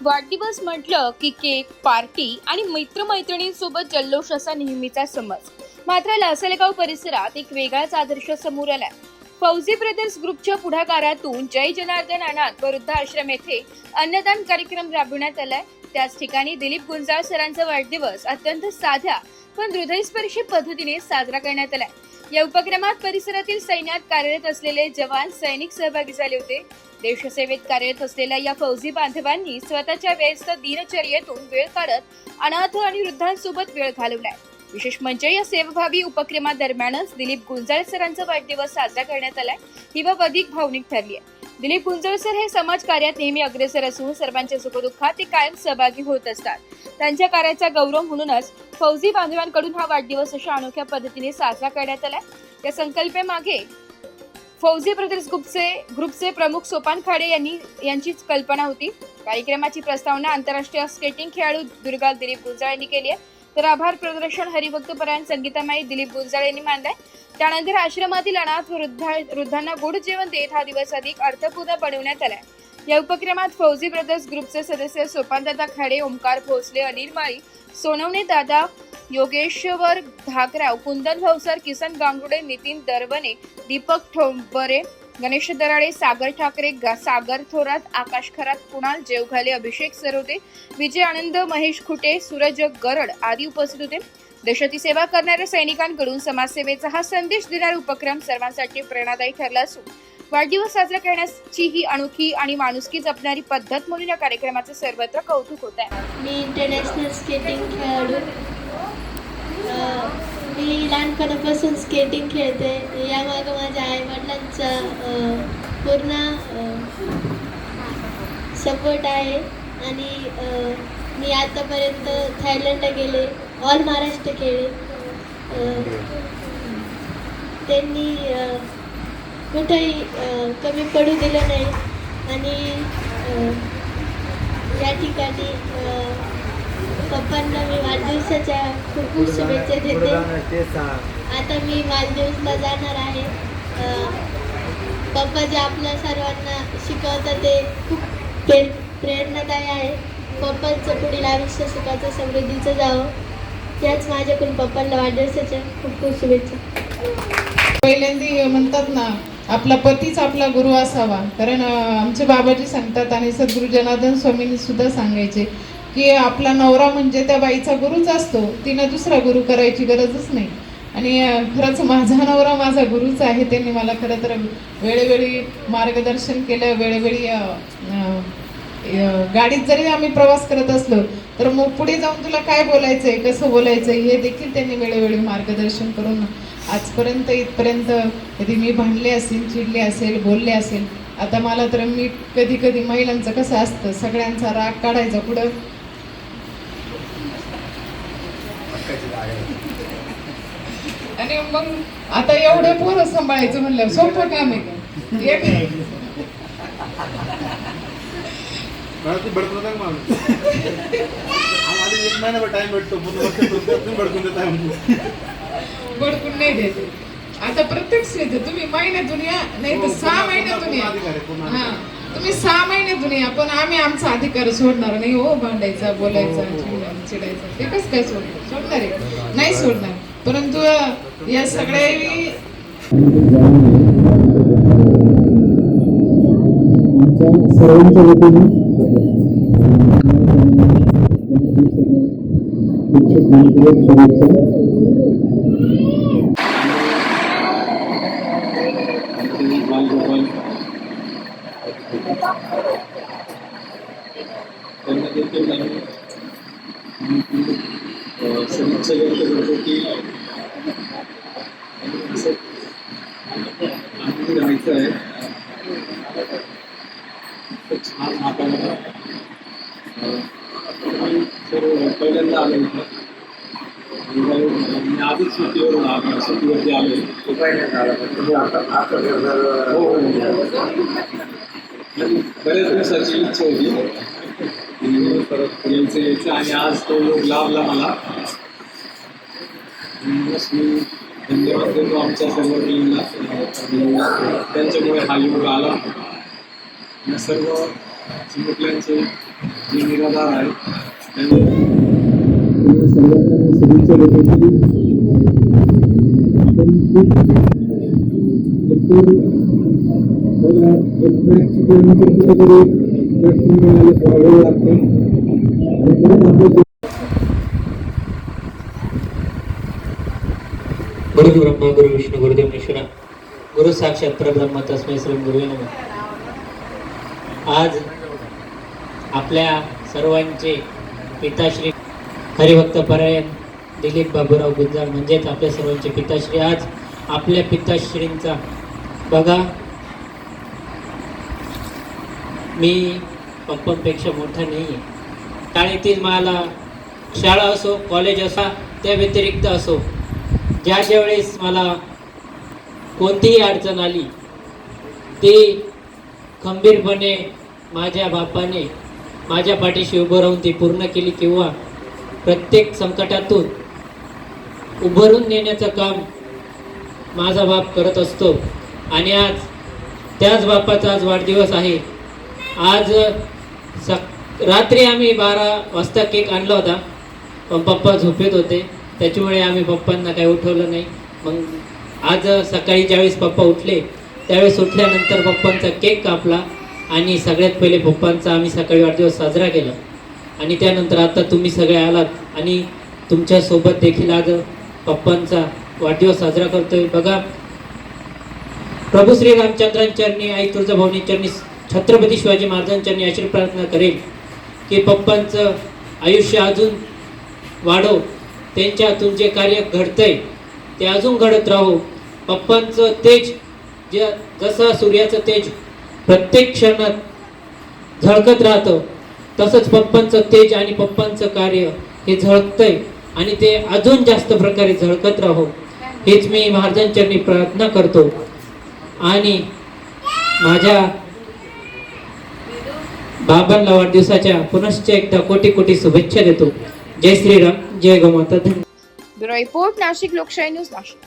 वाढदिवस म्हटलं की केक, पार्टी आणि मित्रमैत्रिणींसोबत जल्लोष असा नेहमीचा समज. मात्र लासलगाव परिसरात एक वेगळाच आदर्श समोर आलाय. फौजी ब्रदर्स ग्रुपच्या पुढाकारातून जय जनार्दन अनाथ वृद्धाश्रम येथे अन्नदान कार्यक्रम राबविण्यात आलाय. त्याच ठिकाणी दिलीप गुंजाळ सरांचा वाढदिवस अत्यंत साध्या पण हृदयस्पर्शी पद्धतीने साजरा करण्यात आलाय. या उपक्रमात परिसरातील सैन्यात कार्यरत असलेले जवान सैनिक सहभागी झाले होते. देशसेवेत कार्यरत असलेल्या या फौजी बांधवांनी स्वतःच्या व्यस्त दिनचर्येतून वेळ काढत अनाथ आणि वृद्धांसोबत वेळ घालवलाय. विशेष म्हणजे या सेवाभावी उपक्रमादरम्यानच दिलीप गुंजाळ सरांचा वाढदिवस साजरा करण्यात आलाय. ही बाब अधिक भावनिक ठरली आहे. दिलीप गुंजाळ सर हे समाज कार्यात नेहमी अग्रेसर असून सर्वांच्या सुखदुःखात ते कायम सहभागी होत असतात. त्यांच्या कार्याचा गौरव म्हणूनच फौजी बांधवांकडून हा वाढदिवस अशा अनोख्या पद्धतीने साजरा करण्यात आलाय. या संकल्पनेमागे फौजी ब्रदर्स ग्रुपचे प्रमुख सोपान खाडे यांचीच कल्पना होती. कार्यक्रमाची प्रस्तावना आंतरराष्ट्रीय स्केटिंग खेळाडू दुर्गा दिलीप गुंजाळ यांनी केली आहे, तर आभार प्रदर्शन हरिभक्तपरायण संगीतामाई दिलीप गुंजाळ यांनी मानलाय. त्यानंतर आश्रमातील अनाथ वृद्धांना गोड जेवण देत हा दिवस अधिक अर्थपूर्ण बनवण्यात आलाय. या उपक्रमात फौजी ब्रदर्स ग्रुपचे सदस्य सोपानदादा खाडे, ओमकार भोसले, अनिल माळी, सोनवणे दादा, योगेश्वर धाकराव, कुंदन भाऊसर, किसन गांगुडे, नितीन दरवणे, दीपक ठोंबरे, गणेश दराडे, सागर ठाकरे, सागर थोरात, आकाश खरात, कुणाल जेवघाले, अभिषेक सरोदे, विजय आनंद, महेश खुटे, सूरज गरड आदी उपस्थित होते. देशाची सेवा करणाऱ्या सैनिकांकडून समाजसेवेचा हा संदेश देणारा उपक्रम सर्वांसाठी प्रेरणादायी ठरला असून वाढदिवस साजरा करण्याची ही अनोखी आणि माणुसकी जपणारी पद्धत म्हणून या कार्यक्रमाचे सर्वत्र कौतुक होत आहे. मी इंटरनॅशनल स्केटिंग खेळाडू. मी लहानपणापासून स्केटिंग खेळते. यामागं माझ्या आईवडिलांचा पूर्ण सपोर्ट आहे आणि मी आतापर्यंत थायलंडला गेले, ऑल महाराष्ट्र केले. त्यांनी कुठेही कमी पडू दिलं नाही आणि या ठिकाणी पप्पांना मी वाढदिवसाच्या खूप खूप शुभेच्छा देते. आता मी वाढदिवसला जाणार आहे. पप्पा जे आपल्या सर्वांना शिकवतात ते खूप प्रेरणादायी आहे. पप्पांचं पुढील आयुष्य सुखाचं समृद्धीचं जावं, याच माझ्याकडून पप्पांना वाढदिवसाच्या खूप खूप शुभेच्छा. पहिल्यांदा म्हणतात ना, आपला पतीच आपला गुरु असावा. कारण आमचे बाबाजी सांगतात आणि सद्गुरू जनार्दन स्वामींनी सुद्धा सांगायचे की आपला नवरा म्हणजे त्या बाईचा गुरुच असतो, तिनं दुसरा गुरु करायची गरजच नाही. आणि खरंच माझा नवरा माझा गुरुच आहे. त्यांनी मला खरं तर वेळोवेळी मार्गदर्शन केलं. वेळोवेळी गाडीत जरी आम्ही प्रवास करत असलो तर मग पुढे जाऊन तुला काय बोलायचंय, कसं बोलायचंय हे देखील त्यांनी वेळोवेळी मार्गदर्शन करून आजपर्यंत इथपर्यंत कधी मी भांडले असेल, चिडले असेल, बोलले असेल. आता मला तर मी कधी कधी महिलांचं कसं असतं, सगळ्यांचा राग काढायचा पुढं आणि मग आता एवढे पोरं सांभाळायचं म्हणलं सोपं काम आहे का? बडकून नाही द्यायचं. आता प्रत्येक स्त्रीचं तुम्ही महिन्यातून या, नाही तर 6 महिन्यातून या. हा, तुम्ही 6 महिन्यातून या, पण आम्ही आमचा अधिकार सोडणार नाही हो. भांडायचा, बोलायचा, चिडायचा ते कसं काय सोडणार आहे? नाही सोडणार. परंतु या सगळ्या सर्वांच्या वतीने शुभेच्छा. शुभेच्छा व्यक्त करतो की आनंदी राहायचं आहे. छान आपल्याला सर्व पहिल्यांदा आलो होतं. मी आधीच सुट्टीवरती आलो. हो, बऱ्याच दिवसाची इच्छा होती परत यायचं आणि आज तो योग लाभला मला. मी धन्यवाद देतो आमच्या सर्व टीमला. त्यांच्यामुळे हा योग आला. सर्व चिमुकल्यांचे जे निराधार आहेत त्यांना सर्वांना शुभेच्छा देतो की आपण खूप गुरु ब्रह्मा गुरु विष्णू गुरुदेव ईश्वरा गुरु साक्षात परब्रह्म तस्मै श्री गुरुवे नमः. आज आपल्या सर्वांचे पिताश्री हरिभक्त परायण दिलीप बाबूराव गुंजाळ म्हणजेच आपल्या सर्वांचे पिताश्री आज आपल्या पिताश्रींचा बघा मी पप्पांपेक्षा मोठा नाही आहे. शाळेतील मला शाळा असो कॉलेज असो त्या व्यतिरिक्त असो ज्या वेळेस मला कोणतीही अडचण आली ती खंबीरपणे माझ्या बापाने माझ्या पाठीशी उभं राहून ती पूर्ण केली किंवा प्रत्येक संकटातून उभरून नेण्याचं काम माझा बाप करत असतो. आणि आज त्याच बापाचा आज वाढदिवस आहे. आज रात्री आम्ही 12 वाजता केक आणला होता पण पप्पा झोपेत होते त्याच्यामुळे आम्ही पप्पांना काही उठवलं नाही. मग आज सकाळी ज्यावेळेस पप्पा उठले त्यावेळेस उठल्यानंतर पप्पांचा केक कापला आणि सगळ्यात पहिले पप्पांचा आम्ही सकाळी वाढदिवस साजरा केला. आणि त्यानंतर आता तुम्ही सगळे आलात आणि तुमच्यासोबत देखील आज पप्पांचा वाढदिवस साजरा करतोय. बघा प्रभू श्री रामचंद्रांचरणी आई तुळजाभवानी चरणी छत्रपती शिवाजी महाराजांचरणी अशी प्रार्थना करेल की पप्पांचं आयुष्य अजून वाढो, त्यांच्या हातून जे कार्य घडतंय ते अजून घडत राहो. पप्पांचं तेज जसं सूर्याचं तेज प्रत्येक क्षणात झळकत राहतं तसंच पप्पांचं तेज आणि पप्पांचं कार्य हे झळकतंय आणि ते अजून जास्त प्रकारे झळकत राहो हेच मी महाराजांचरणी प्रार्थना करतो. आणि माझ्या बाबांना वाढदिवसाच्या पुनश्च एकदा कोटी कोटी शुभेच्छा देतो. जय श्रीराम जय गोमाता. धन्यवाद. ब्युरो रिपोर्ट नाशिक लोकशाही न्यूज नाशिक.